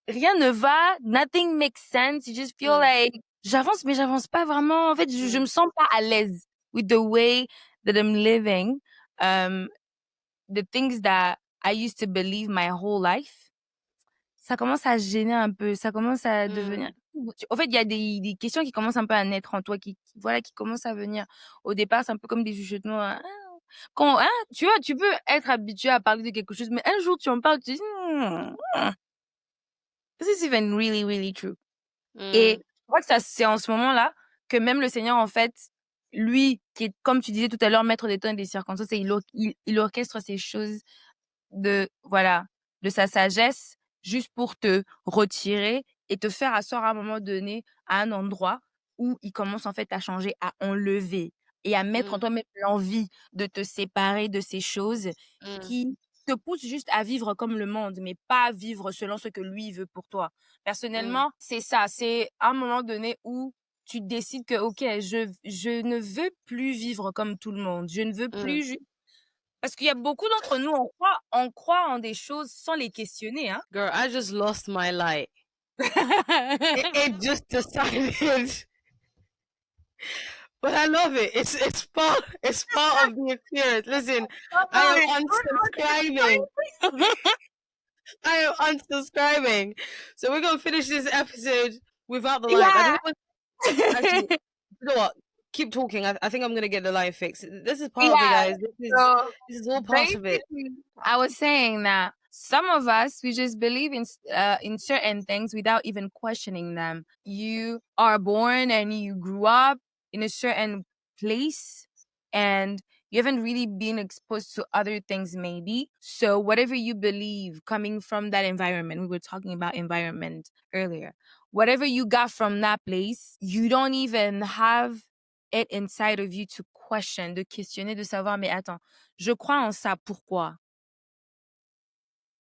rien ne va, nothing makes sense. You just feel mm, like j'avance, mais j'avance pas vraiment. En fait, je mm, me sens pas à l'aise with the way that I'm living. Um, the things that I used to believe my whole life, ça commence à gêner un peu, ça commence à devenir... mm, En fait, il y a des questions qui commencent un peu à naître en toi, voilà, qui commencent à venir. Au départ, c'est un peu comme des chuchotements. Quand, tu vois, tu peux être habitué à parler de quelque chose, mais un jour, tu en parles, tu dis, this is even really, really true. Et mm, je crois que ça, c'est en ce moment-là que même le Seigneur, en fait, lui, qui est, comme tu disais tout à l'heure, maître des temps et des circonstances, et il orchestre ces choses voilà, de sa sagesse, juste pour te retirer et te faire asseoir à un moment donné à un endroit où il commence en fait à changer, à enlever et à mettre en mm, toi-même l'envie de te séparer de ces choses mm, qui te poussent juste à vivre comme le monde, mais pas vivre selon ce que lui veut pour toi. mm, Personnellement, c'est ça, c'est un moment donné où tu décides que, OK, je ne veux plus vivre comme tout le monde. Je ne veux mm. plus parce qu'il y a beaucoup d'entre nous, on croit en des choses sans les questionner, hein. Girl, I just lost my light. It just decided. But I love it. It's part of the experience. Listen, I am unsubscribing. I am unsubscribing. So we're gonna finish this episode without the lights. I Yeah. think I'm actually, you know what? Keep talking. I think I'm gonna get the light fixed. This is part of it, Yeah. guys. So This is all part of it. basically, I was saying that some of us, we just believe in certain things without even questioning them. You are born and you grew up in a certain place and you haven't really been exposed to other things maybe. So whatever you believe coming from that environment, we were talking about environment earlier. Whatever you got from that place, you don't even have it inside of you to question, de questionner, de savoir, mais attends, je crois en ça, pourquoi?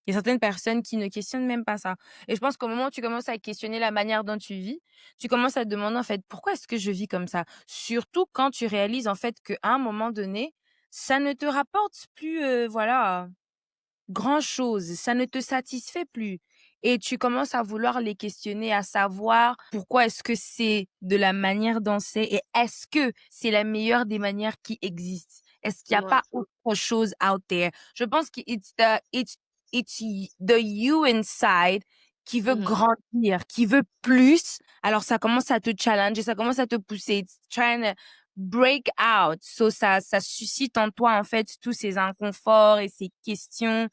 Il y a certaines personnes qui ne questionnent même pas ça. Et je pense qu'au moment où tu commences à questionner la manière dont tu vis, tu commences à te demander, en fait, pourquoi est-ce que je vis comme ça? Surtout quand tu réalises, en fait, qu'à un moment donné, ça ne te rapporte plus, voilà, grand-chose, ça ne te satisfait plus. Et tu commences à vouloir les questionner, à savoir pourquoi est-ce que c'est de la manière dont c'est et est-ce que c'est la meilleure des manières qui existent? Est-ce qu'il n'y a Ouais. pas autre chose out there? Je pense que it's the you inside qui veut Mhm. grandir, qui veut plus. Alors ça commence à te challenger, ça commence à te pousser. It's trying to break out. So ça suscite en toi, en fait, tous ces inconforts et ces questions.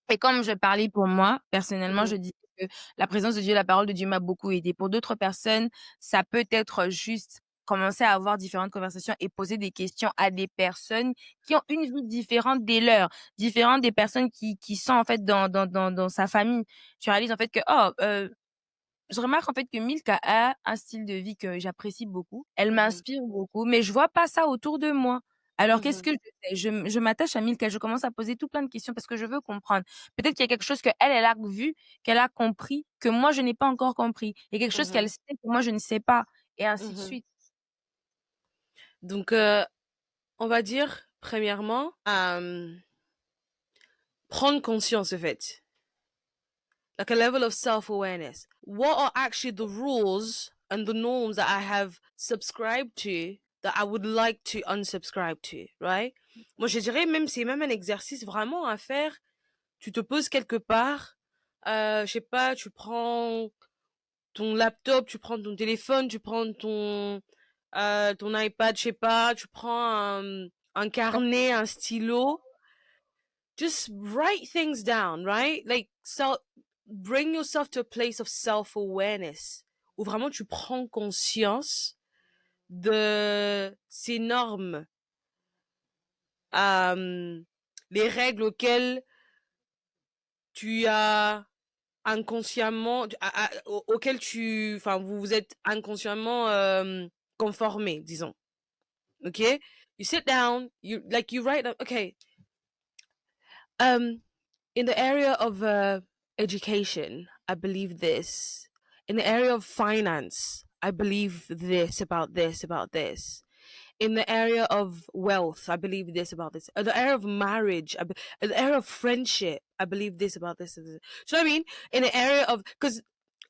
Et comme je parlais pour moi, personnellement, je Mhm. dis que la présence de Dieu, la parole de Dieu m'a beaucoup aidée. Pour d'autres personnes, ça peut être juste commencer à avoir différentes conversations et poser des questions à des personnes qui ont une vie différente des leurs, différente des personnes qui sont en fait dans sa famille. Tu réalises en fait que, je remarque en fait que Milka a un style de vie que j'apprécie beaucoup. Elle Mhm. m'inspire beaucoup, mais je vois pas ça autour de moi. Alors qu'est-ce Mhm, que je fais? Je m'attache à Milka, je commence à poser tout plein de questions parce que je veux comprendre. Peut-être qu'il y a quelque chose qu'elle, elle a vu, qu'elle a compris, que moi je n'ai pas encore compris. Il y a quelque chose qu'elle mhm, sait que moi je ne sais pas, et ainsi de mhm. suite. Donc, on va dire, premièrement, prendre conscience, en fait. Like a level of self-awareness. What are actually the rules and the norms that I have subscribed to that I would like to unsubscribe to, right? Moi, je dirais même, c'est même un exercice vraiment à faire. Tu te poses quelque part, je sais pas, tu prends ton laptop, tu prends ton téléphone, tu prends ton iPad, je sais pas, tu prends un carnet, un stylo, just write things down, right? Like, so bring yourself to a place of self-awareness où vraiment tu prends conscience de ces normes, euh, les règles auxquelles tu as inconsciemment, auxquelles enfin, vous vous êtes inconsciemment conformé, disons. Okay? You sit down, you write, okay, um, in the area of education, I believe this. In the area of finance, I believe this about this, about this. In the area of wealth, I believe this about this. In the area of marriage, in the area of friendship, I believe this about this. And this. So I mean, in the area of, because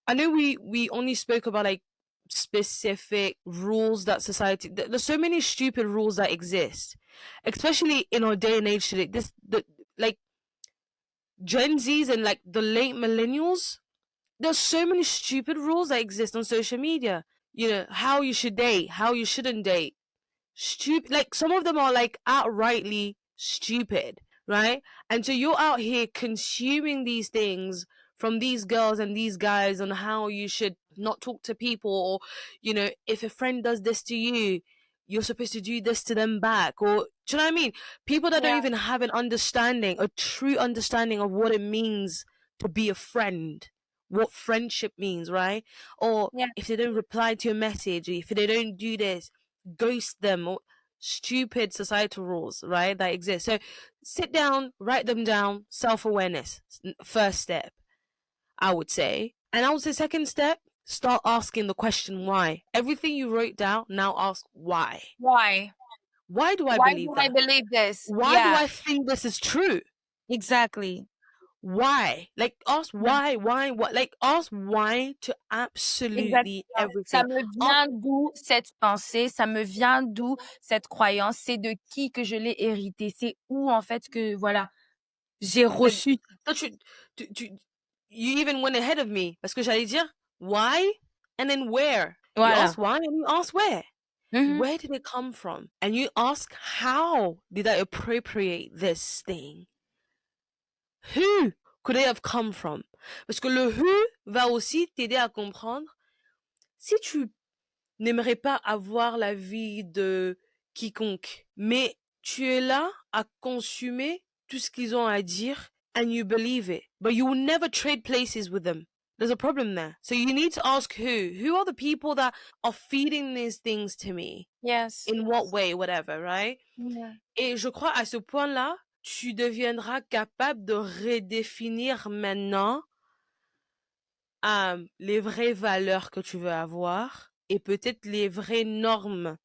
I know we only spoke about like specific rules that society. There's so many stupid rules that exist, especially in our day and age today. Like Gen Zs and like the late millennials, there's so many stupid rules that exist on social media. You know, how you should date, how you shouldn't date. Stupid. Like some of them are like outrightly stupid, right? And so you're out here consuming these things from these girls and these guys on how you should not talk to people, or, you know, if a friend does this to you, you're supposed to do this to them back, or do you know what I mean? People that don't Yeah, even have an understanding, a true understanding of what it means to be a friend, what friendship means, right? Or yeah, if they don't reply to your message, if they don't do this, ghost them, or stupid societal rules, right, that exist. So sit down, write them down. Self-awareness, first step, I would say. And I would say second step, start asking the question why. Everything you wrote down, now ask why. why? Why do I Why believe do I that? believe this? Why do Yeah, I think this is true? exactly. Why? Like ask Yeah, why, what, like ask why to absolutely exactement. Ça everything. me Ask, vient d'où cette pensée? Ça me vient d'où cette croyance? C'est de qui que je l'ai hérité? C'est où en fait que voilà, j'ai like, reçu. toi, you even went ahead of me parce que j'allais dire why and then where. You Voilà. ask why and you ask where. Mhm. Where did it come from? And you ask how did I appropriate this thing? Who could it have come from? Parce que le who va aussi t'aider à comprendre si tu n'aimerais pas avoir la vie de quiconque, mais tu es là à consommer tout ce qu'ils ont à dire and you believe it, but you will never trade places with them. There's a problem there. So you need to ask who. Who are the people that are feeding these things to me? Yes. In what way, whatever, right? Yeah. Et je crois à ce point-là, tu deviendras capable de redéfinir maintenant les vraies valeurs que tu veux avoir et peut-être les vraies normes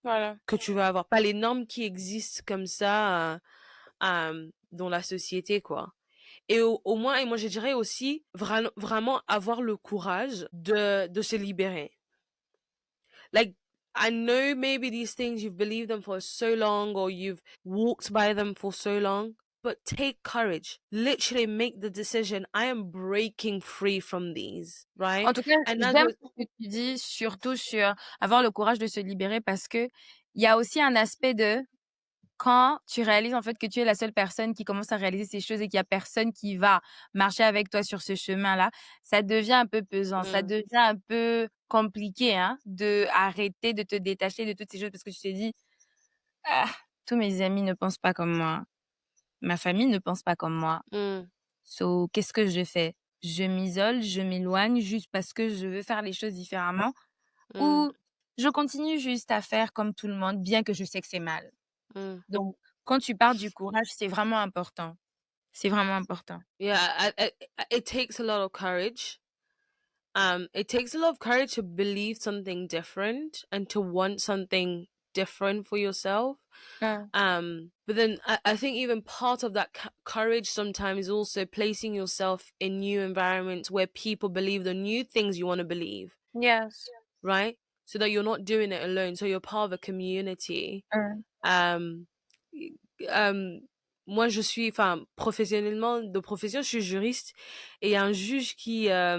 Voilà. que tu veux avoir, pas les normes qui existent comme ça dans la société, quoi. Et au moins, et moi je dirais aussi, vraiment avoir le courage de se libérer. Like, I know maybe these things you've believed them for so long or you've walked by them for so long, but take courage. Literally make the decision. I am breaking free from these, En right? tout cas, And as j'aime was, ce que tu dis, surtout sur avoir le courage de se libérer parce que il y a aussi un aspect de quand tu réalises en fait que tu es la seule personne qui commence à réaliser ces choses et qu'il y a personne qui va marcher avec toi sur ce chemin-là, ça devient un peu pesant, ça mm, devient un peu compliqué, hein, de arrêter de te détacher de toutes ces choses parce que tu te dis, ah, tous mes amis ne pensent pas comme moi, ma famille ne pense pas comme moi. mm, So, qu'est-ce que je fais? Je m'isole, je m'éloigne juste parce que je veux faire les choses différemment mm. ou je continue juste à faire comme tout le monde, bien que je sais que c'est mal. mm. Donc, quand tu parles du courage, c'est vraiment important. C'est vraiment important. Yeah, it takes a lot of courage. It takes a lot of courage to believe something different and to want something different for yourself. Mmh. But then I think even part of that courage sometimes is also placing yourself in new environments where people believe the new things you want to believe, Yes. right? So that you're not doing it alone. So you're part of a community. Mmh. Um, um, Moi, enfin, professionnellement, de profession, je suis juriste et il y a un juge qui a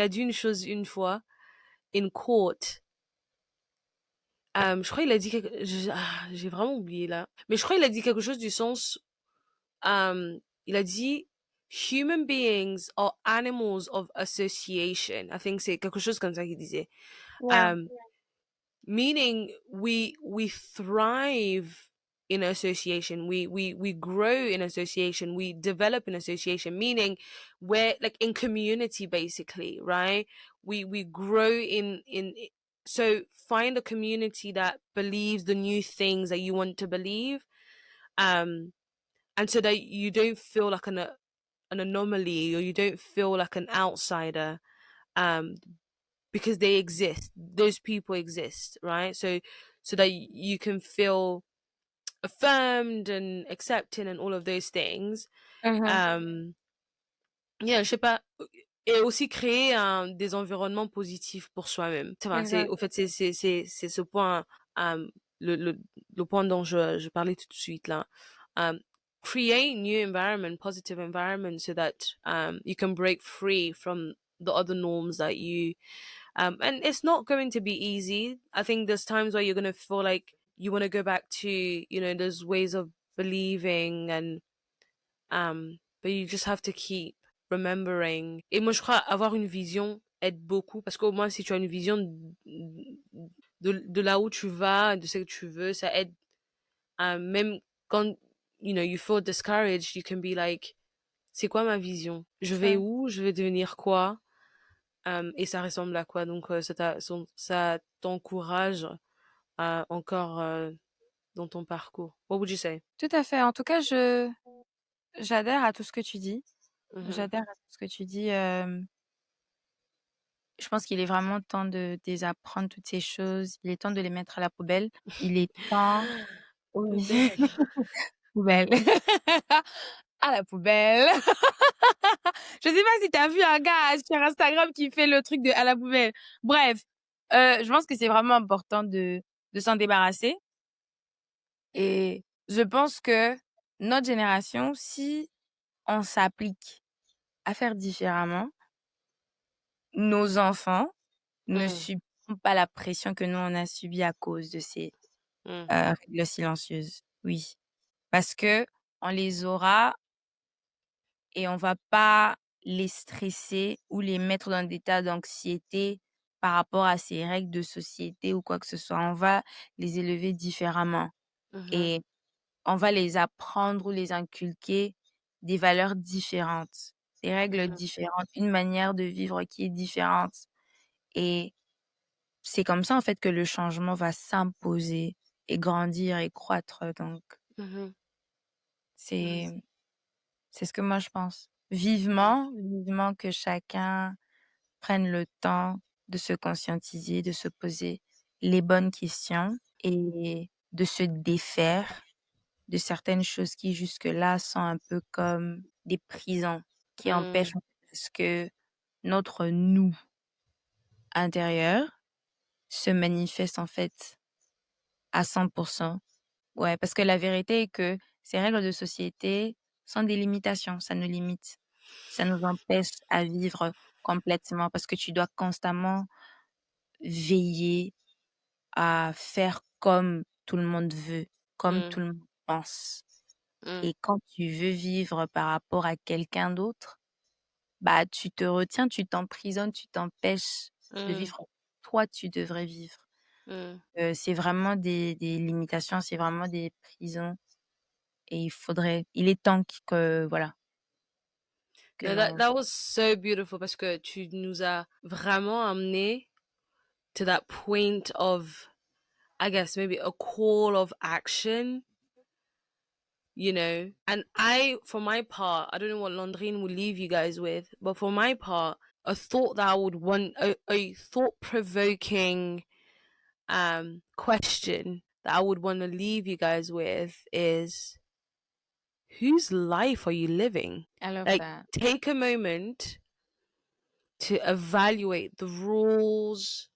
dit une chose une fois, in court. Je crois qu'il a dit j'ai vraiment oublié là. Mais je crois qu'il a dit quelque chose du sens, il a dit, human beings are animals of association. I think c'est quelque chose comme ça qu'il disait. Yeah. Um, Meaning we thrive in association, we grow in association, we develop in association, meaning we're like in community basically, right? We grow so find a community that believes the new things that you want to believe, um and so that you don't feel like an anomaly, or you don't feel like an outsider, um because they exist, those people exist, right? So that you can feel affirmed and accepted and all of those things. Mmh. Yeah, je sais pas. Et aussi créer des environnements positifs pour soi-même. Enfin, Exact. au fait, c'est ce point, le, le, le point dont je parlais tout de suite là. Um, Create new environment, positive environment, so that you can break free from the other norms that and it's not going to be easy. I think there's times where you're going to feel like you want to go back to, those ways of believing, and but you just have to keep remembering. Et moi, je crois avoir une vision aide beaucoup, parce qu'au moins, si tu as une vision de là où tu vas, de ce que tu veux, ça aide. Même quand, you feel discouraged, you can be like, c'est quoi ma vision? Je vais True. où? Je vais devenir quoi? Et ça ressemble à quoi? Donc, ça t'encourage encore dans ton parcours. What would you say? Tout à fait. En tout cas, j'adhère à tout ce que tu dis. Mhm. J'adhère à tout ce que tu dis. Je pense qu'il est vraiment temps de désapprendre toutes ces choses. Il est temps de les mettre à la poubelle. Il est temps, oui, Poubelle. poubelle. À la poubelle. Je sais pas si tu as vu un gars sur Instagram qui fait le truc de à la poubelle. Bref, je pense que c'est vraiment important de s'en débarrasser. Et je pense que notre génération, si on s'applique à faire différemment, nos enfants ne Mm, subiront pas la pression que nous, on a subie à cause de ces mm, règles silencieuses. Oui. Parce que on les aura et on va pas les stresser ou les mettre dans des états d'anxiété par rapport à ces règles de société ou quoi que ce soit. On va les élever différemment mhm, et on va les apprendre ou les inculquer des valeurs différentes, des règles mhm, différentes, une manière de vivre qui est différente. Et c'est comme ça, en fait, que le changement va s'imposer et grandir et croître. Donc, mhm, c'est, mhm, c'est ce que moi je pense. mhm, Vivement que chacun prenne le temps de se conscientiser, de se poser les bonnes questions et de se défaire de certaines choses qui jusque-là sont un peu comme des prisons qui empêchent mm, en fait, à ce que notre nous intérieur se manifeste en fait à 100%. Ouais, parce que la vérité est que ces règles de société sont des limitations, ça nous limite. Ça nous empêche à vivre complètement parce que tu dois constamment veiller à faire comme tout le monde veut, comme tout mm, le monde pense. mm, Et quand tu veux vivre par rapport à quelqu'un d'autre, bah, tu te retiens, tu t'emprisonnes, tu t'empêches de mm, vivre comme toi tu devrais vivre. mm. C'est vraiment des limitations, c'est vraiment des prisons et il est temps que voilà, que No, that l'on that was so beautiful, parce que tu nous as vraiment amené to that point of, I guess, maybe a call of action. you know. And for my part, I don't know what Landrine will leave you guys with, but for my part, a thought that I would want, a thought-provoking question that I would want to leave you guys with is, whose life are you living? I love Like, that. take a moment to evaluate the rules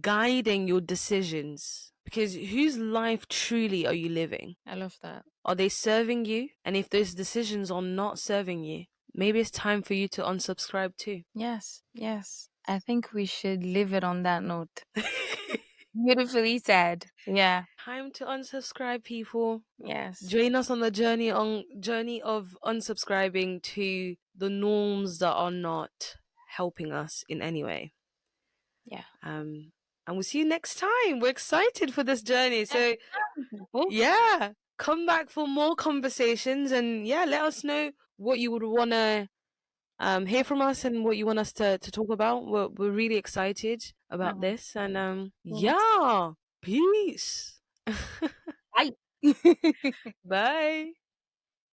guiding your decisions, because whose life truly are you living? I love that. Are they serving you? And if those decisions are not serving you, maybe it's time for you to unsubscribe too. Yes, yes. I think we should leave it on that note. Beautifully said. Yeah. Time to unsubscribe, people. Yes. Join us on the journey of unsubscribing to the norms that are not helping us in any way. Yeah. And we'll see you next time. We're excited for this journey. So yeah, come back for more conversations, and yeah, let us know what you would want to hear from us and what you want us to talk about. We're really excited about this, and yeah, peace. Bye. Bye.